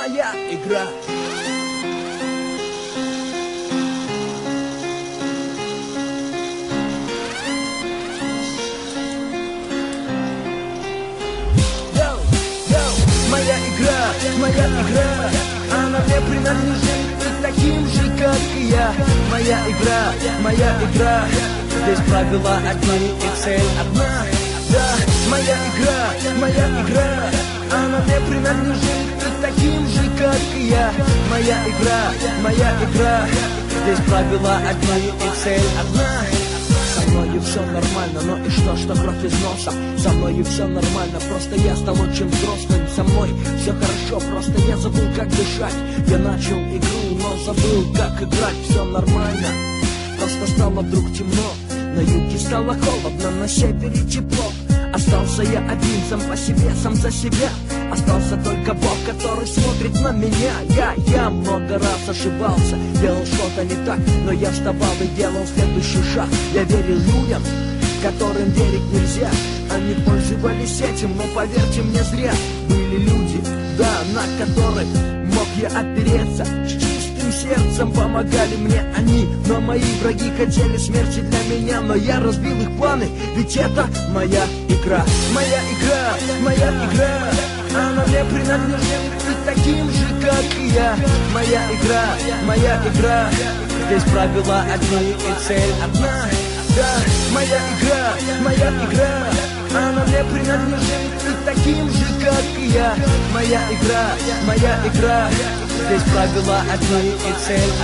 моя игра. Моя игра, она мне принадлежит, и таким же, как и я. Моя игра, здесь правила одни и цель одна. Да, моя игра, она мне принадлежит, и таким же, как и я. Моя игра, здесь правила одни и цель одна. Со мною все нормально, но и что кровь из носа? Со мною все нормально, просто я стал очень взрослым. Со мной все хорошо, просто я забыл, как дышать. Я начал игру, но забыл, как играть. Все нормально, просто стало вдруг темно. На юге стало холодно, на севере тепло. Остался я один, сам по себе, сам за себя. Остался только Бог, который смотрит на меня. Я много раз ошибался, делал что-то не так, но я вставал и делал следующий шаг. Я верил людям, которым верить нельзя. Они пользовались этим, но поверьте мне, зря. Были люди, да, на которых мог я опереться. С чистым сердцем помогали мне они, но мои враги хотели смерти для меня. Но я разбил их планы, ведь это моя игра. Моя игра, она мне принадлежит, и таким же, как и я. Моя игра, здесь правила одни и цель одна. Да, моя игра, она мне принадлежит, и таким же, как и я. Моя игра, здесь правила одни и цель одна.